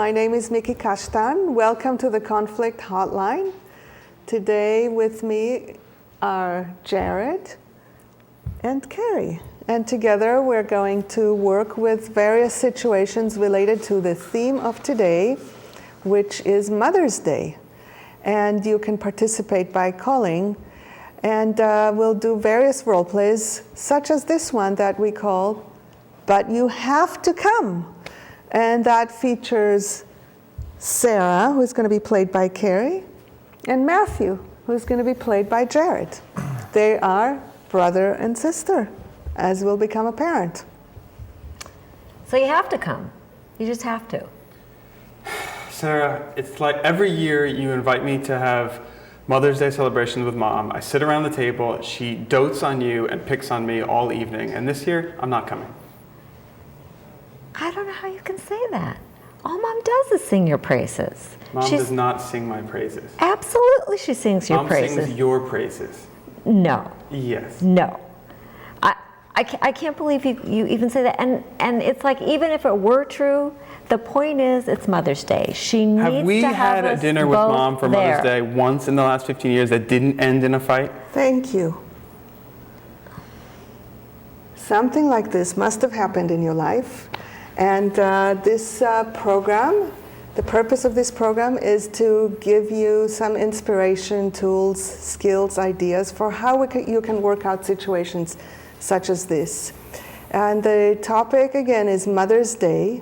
my name is Miki Kashtan. Welcome to the Conflict Hotline. Today with me are Jared and Kerry. And together we're going to work with various situations related to the theme of today, which is Mother's Day. And you can participate by calling. And we'll do various role plays, such as this one that we call But You Have to Come. And that features Sarah, who's going to be played by Kerry, and Matthew, who's going to be played by Jared. They are brother and sister, as will become apparent. So you have to come. You just have to. Sarah, it's like every year you invite me to have Mother's Day celebrations with Mom. I sit around the table, she dotes on you and picks on me all evening. And this year, I'm not coming. I don't know how you can say that. All Mom does is sing your praises. Mom does not sing my praises. Absolutely she sings your praises. Mom sings your praises. No. Yes. No. I can't believe you even say that. And it's like, even if it were true, the point is it's Mother's Day. She needs to have us both there. Have we had a dinner with Mom for Mother's Day once in the last 15 years that didn't end in a fight? Thank you. Something like this must have happened in your life. And this program, the purpose of this program is to give you some inspiration, tools, skills, ideas for how you can work out situations such as this. And the topic, again, is Mother's Day.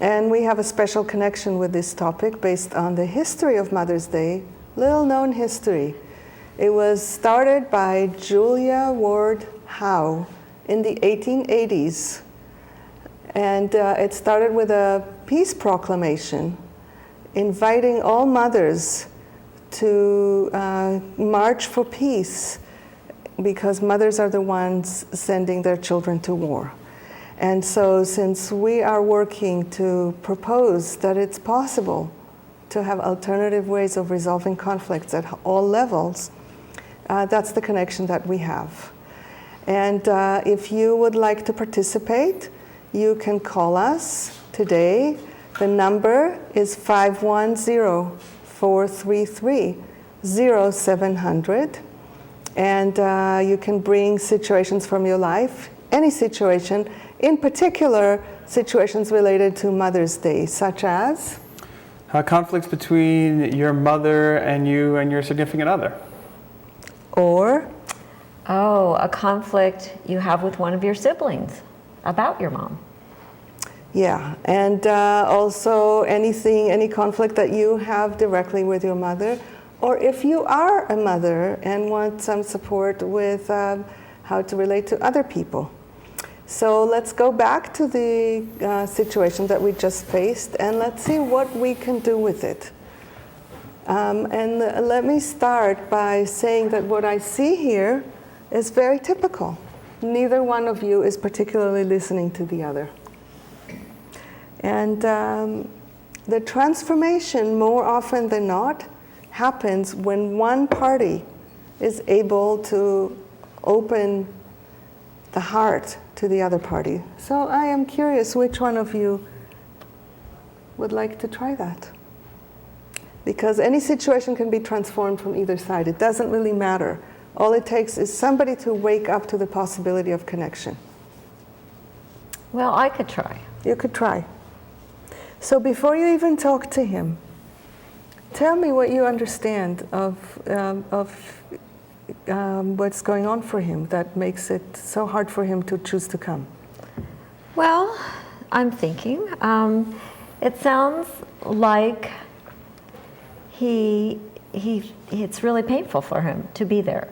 And we have a special connection with this topic based on the history of Mother's Day, little known history. It was started by Julia Ward Howe in the 1880s. And it started with a peace proclamation inviting all mothers to march for peace, because mothers are the ones sending their children to war. And so since we are working to propose that it's possible to have alternative ways of resolving conflicts at all levels, that's the connection that we have. And if you would like to participate, you can call us today. The number is 510-433-0700. And you can bring situations from your life, any situation, in particular situations related to Mother's Day, such as? Conflicts between your mother and you and your significant other. Or? Oh, a conflict you have with one of your siblings about your mom. Yeah, and also any conflict that you have directly with your mother, or if you are a mother and want some support with how to relate to other people. So let's go back to the situation that we just faced, and let's see what we can do with it. And let me start by saying that what I see here is very typical. Neither one of you is particularly listening to the other. And the transformation, more often than not, happens when one party is able to open the heart to the other party. So I am curious which one of you would like to try that. Because any situation can be transformed from either side. It doesn't really matter. All it takes is somebody to wake up to the possibility of connection. Well, I could try. You could try. So before you even talk to him, tell me what you understand of what's going on for him that makes it so hard for him to choose to come. Well, I'm thinking, it sounds like it's really painful for him to be there.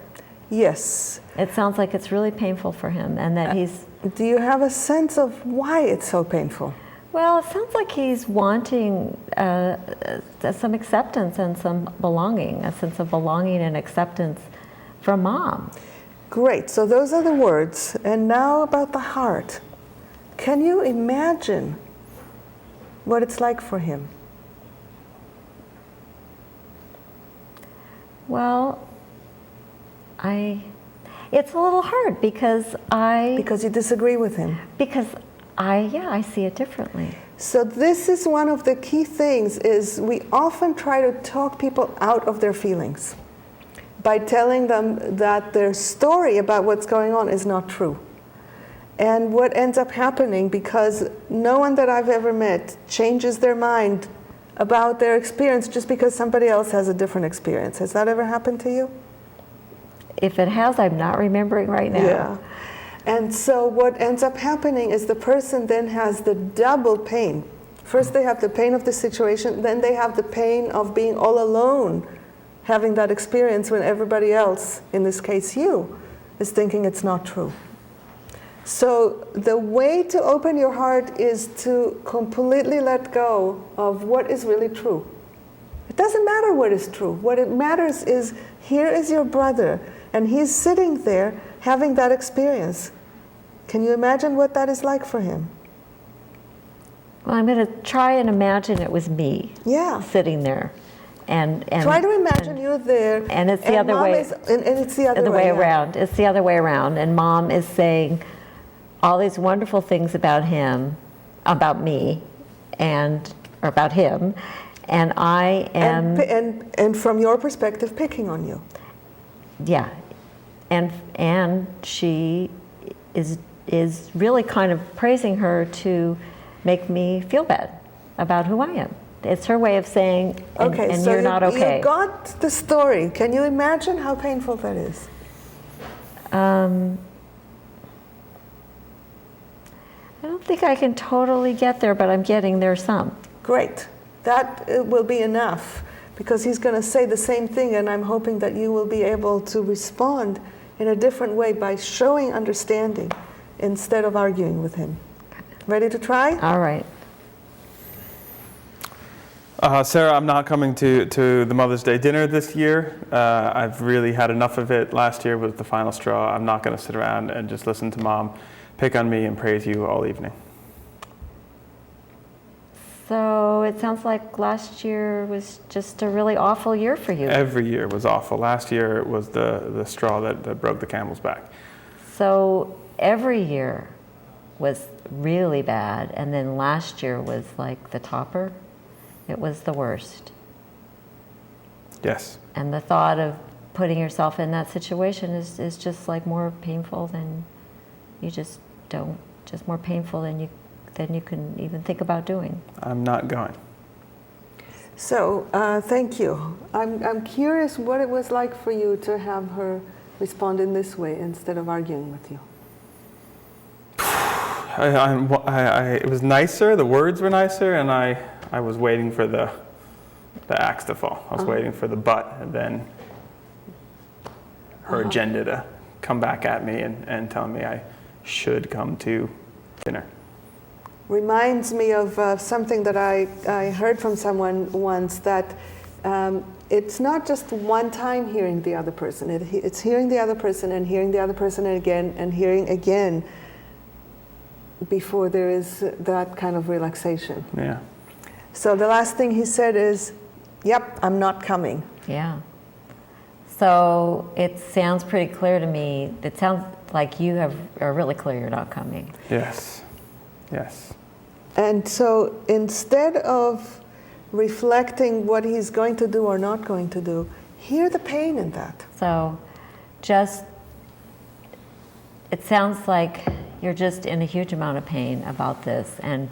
Yes. It sounds like it's really painful for him, and that he's... Do you have a sense of why it's so painful? Well, it sounds like he's wanting some acceptance and some belonging, a sense of belonging and acceptance from Mom. Great, so those are the words. And now about the heart. Can you imagine what it's like for him? Well, it's a little hard because Because you disagree with him. Because I see it differently. So this is one of the key things, is we often try to talk people out of their feelings by telling them that their story about what's going on is not true. And what ends up happening, because no one that I've ever met changes their mind about their experience just because somebody else has a different experience. Has that ever happened to you? If it has, I'm not remembering right now. Yeah. And so what ends up happening is the person then has the double pain. First they have the pain of the situation, then they have the pain of being all alone, having that experience when everybody else, in this case you, is thinking it's not true. So the way to open your heart is to completely let go of what is really true. It doesn't matter what is true. What it matters is, here is your brother, and he's sitting there having that experience. Can you imagine what that is like for him? Well, I'm going to try and imagine it was me sitting there. And try to imagine you're there. And it's the other way. And it's the other way around. It's the other way around. And Mom is saying all these wonderful things about him, about me, or about him, and I am... And from your perspective, picking on you. Yeah. And she is really kind of praising her to make me feel bad about who I am. It's her way of saying, and so you're not okay. You got the story. Can you imagine how painful that is? I don't think I can totally get there, but I'm getting there some. Great. That will be enough, because he's going to say the same thing, and I'm hoping that you will be able to respond in a different way by showing understanding instead of arguing with him. Ready to try? All right. Sarah, I'm not coming to the Mother's Day dinner this year. I've really had enough of it. Last year was the final straw. I'm not going to sit around and just listen to Mom pick on me and praise you all evening. So it sounds like last year was just a really awful year for you. Every year was awful. Last year was the straw that broke the camel's back. So every year was really bad, and then last year was like the topper. It was the worst. Yes. And the thought of putting yourself in that situation is just like more painful than more painful than you can even think about doing. I'm not going. So, thank you. I'm curious what it was like for you to have her respond in this way instead of arguing with you. It was nicer, the words were nicer, and I was waiting for the axe to fall. I was waiting for the butt, and then her agenda to come back at me and tell me I should come to dinner. Reminds me of something that I heard from someone once, that it's not just one time hearing the other person. It's hearing the other person and hearing the other person again and hearing again before there is that kind of relaxation. Yeah. So the last thing he said is, yep, I'm not coming. Yeah. So it sounds pretty clear to me. It sounds like you are really clear you're not coming. Yes. Yes. And so instead of reflecting what he's going to do or not going to do, hear the pain in that. So it sounds like you're just in a huge amount of pain about this, and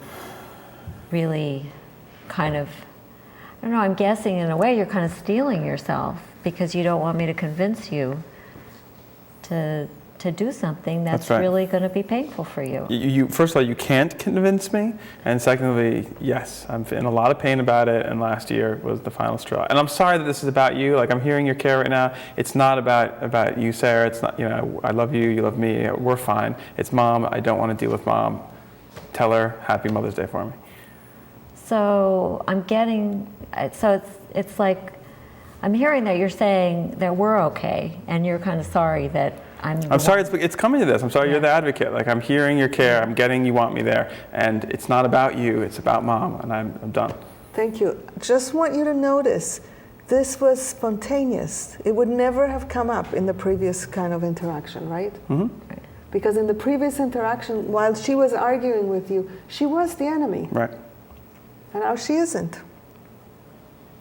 really kind of, I don't know, I'm guessing in a way you're kind of stealing yourself because you don't want me to convince you to do something that's right. Really going to be painful for you. You. First of all, you can't convince me, and secondly, yes, I'm in a lot of pain about it, and last year was the final straw. And I'm sorry that this is about you. Like, I'm hearing your care right now. It's not about you, Sarah. It's not, I love you, you love me, we're fine. It's Mom, I don't want to deal with Mom. Tell her Happy Mother's Day for me. So I'm getting, it's like, I'm hearing that you're saying that we're okay, and you're kind of sorry that I'm sorry it's coming to this. I'm sorry, You're the advocate. Like, I'm hearing your care, I'm getting you want me there, and it's not about you, it's about Mom, and I'm done. Thank you. Just want you to notice, this was spontaneous. It would never have come up in the previous kind of interaction, right? Mm-hmm. Because in the previous interaction, while she was arguing with you, she was the enemy. Right. And now she isn't.